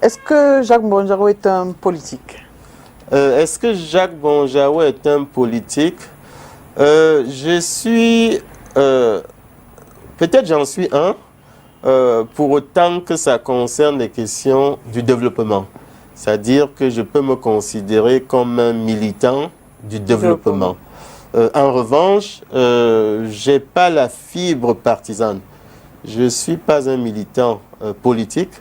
Est-ce que Jacques Bonjaro est un politique? Est-ce que Jacques Bonjaro est un politique? Je suis... peut-être j'en suis un, pour autant que ça concerne les questions du développement. C'est-à-dire que je peux me considérer comme un militant du développement. En revanche, je n'ai pas la fibre partisane. Je ne suis pas un militant politique.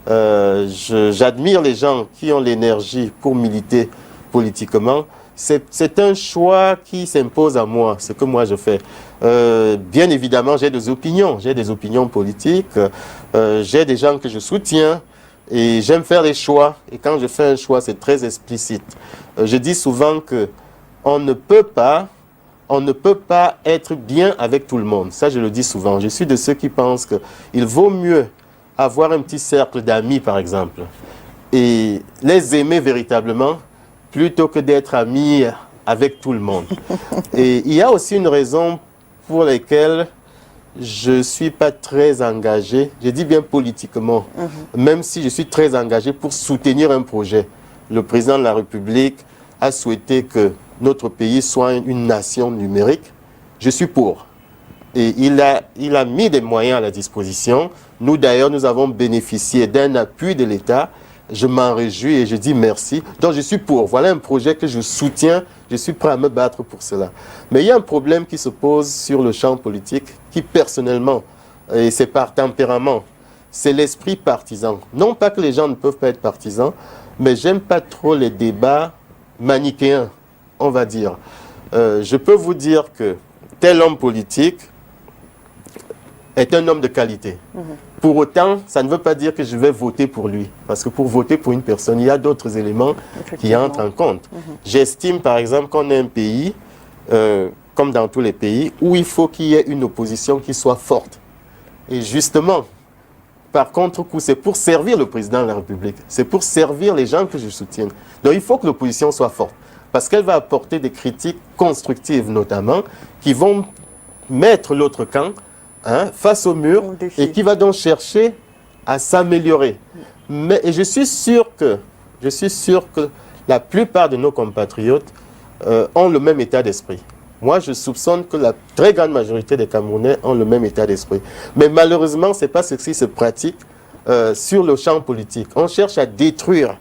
J'admire les gens qui ont l'énergie pour militer politiquement. C'est un choix qui s'impose à moi, ce que moi je fais. Bien évidemment, j'ai des opinions politiques, j'ai des gens que je soutiens et j'aime faire des choix. Et quand je fais un choix, c'est très explicite. Je dis souvent que on ne peut pas être bien avec tout le monde. Ça, je le dis souvent. Je suis de ceux qui pensent qu'il vaut mieux avoir un petit cercle d'amis, par exemple, et les aimer véritablement, plutôt que d'être amis avec tout le monde. Et il y a aussi une raison pour laquelle je ne suis pas très engagé, je dis bien politiquement, même si je suis très engagé pour soutenir un projet. Le président de la République a souhaité que notre pays soit une nation numérique. Je suis pour. Et il a mis des moyens à la disposition. Nous, d'ailleurs, nous avons bénéficié d'un appui de l'État. Je m'en réjouis et je dis merci. Donc, je suis pour. Voilà un projet que je soutiens. Je suis prêt à me battre pour cela. Mais il y a un problème qui se pose sur le champ politique qui, personnellement, et c'est par tempérament, c'est l'esprit partisan. Non pas que les gens ne peuvent pas être partisans, mais j'aime pas trop les débats manichéens, on va dire. Je peux vous dire que tel homme politique est un homme de qualité. Pour autant, ça ne veut pas dire que je vais voter pour lui. Parce que pour voter pour une personne, il y a d'autres éléments qui entrent en compte. J'estime, par exemple, qu'on est un pays, comme dans tous les pays, où il faut qu'il y ait une opposition qui soit forte. Et justement, par contre, c'est pour servir le président de la République. C'est pour servir les gens que je soutiens. Donc, il faut que l'opposition soit forte. Parce qu'elle va apporter des critiques constructives, notamment, qui vont mettre l'autre camp face au mur et qui va donc chercher à s'améliorer. Et je suis sûr que la plupart de nos compatriotes ont le même état d'esprit. Moi, je soupçonne que la très grande majorité des Camerounais ont le même état d'esprit. Mais malheureusement, ce n'est pas ce qui se pratique sur le champ politique. On cherche à détruire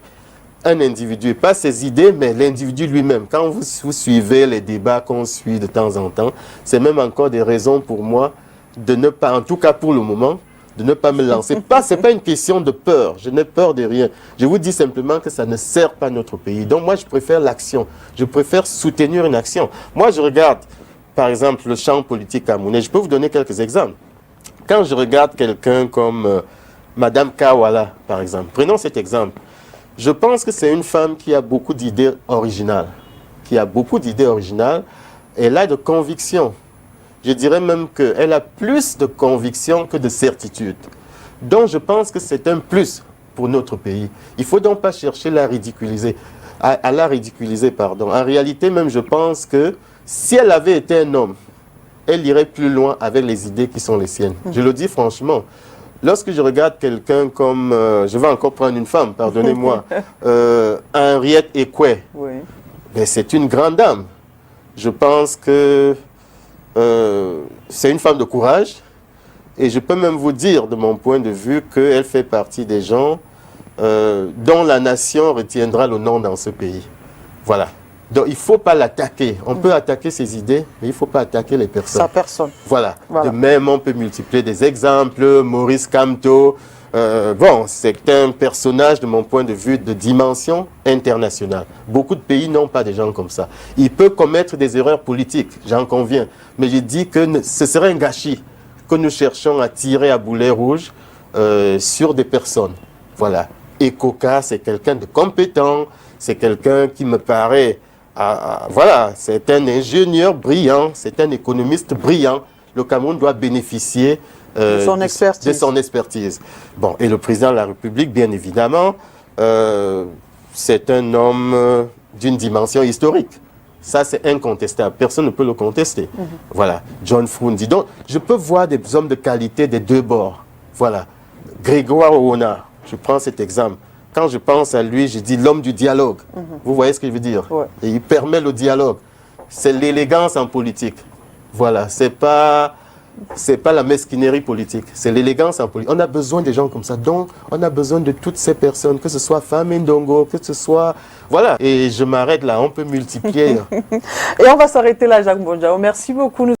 un individu, pas ses idées, mais l'individu lui-même. Quand vous suivez les débats qu'on suit de temps en temps, c'est même encore des raisons pour moi de ne pas, en tout cas pour le moment, de ne pas me lancer. Ce n'est pas une question de peur, je n'ai peur de rien. Je vous dis simplement que ça ne sert pas notre pays. Donc moi, je préfère l'action. Je préfère soutenir une action. Moi, je regarde, par exemple, le champ politique camerounais. Je peux vous donner quelques exemples. Quand je regarde quelqu'un comme Madame Kawala, par exemple, prenons cet exemple. Je pense que c'est une femme qui a beaucoup d'idées originales. Elle a de convictions. Je dirais même qu'elle a plus de convictions que de certitude. Donc je pense que c'est un plus pour notre pays. Il ne faut donc pas chercher à la ridiculiser. En réalité même, je pense que si elle avait été un homme, elle irait plus loin avec les idées qui sont les siennes. Je le dis franchement. Lorsque je regarde quelqu'un comme, je vais encore prendre une femme, pardonnez-moi, Henriette Ekwe, ben c'est une grande dame. Je pense que c'est une femme de courage et je peux même vous dire de mon point de vue qu'elle fait partie des gens dont la nation retiendra le nom dans ce pays. Voilà. Donc il ne faut pas l'attaquer. On peut attaquer ses idées, mais il ne faut pas attaquer les personnes. Sa personne. Voilà. De même, on peut multiplier des exemples. Maurice Kamto, c'est un personnage, de mon point de vue, de dimension internationale. Beaucoup de pays n'ont pas des gens comme ça. Il peut commettre des erreurs politiques, j'en conviens. Mais je dis que ce serait un gâchis que nous cherchons à tirer à boulet rouge sur des personnes. Voilà. Et Koka, c'est quelqu'un de compétent, c'est quelqu'un qui me paraît... voilà, c'est un ingénieur brillant, c'est un économiste brillant. Le Cameroun doit bénéficier de son expertise. Bon, et le président de la République, bien évidemment, c'est un homme d'une dimension historique. Ça, c'est incontestable. Personne ne peut le contester. Voilà. John Frundi. Donc, je peux voir des hommes de qualité des deux bords. Voilà. Grégoire Oona, je prends cet exemple. quand je pense à lui, je dis l'homme du dialogue. Vous voyez ce que je veux dire? Ouais. Et il permet le dialogue. C'est l'élégance en politique. Voilà, c'est pas la mesquinerie politique, c'est l'élégance en politique. On a besoin de gens comme ça, donc on a besoin de toutes ces personnes, que ce soit Femme Ndongo, que ce soit... Voilà, et je m'arrête là, on peut multiplier. Et on va s'arrêter là, Jacques Mbondiaho. Merci beaucoup.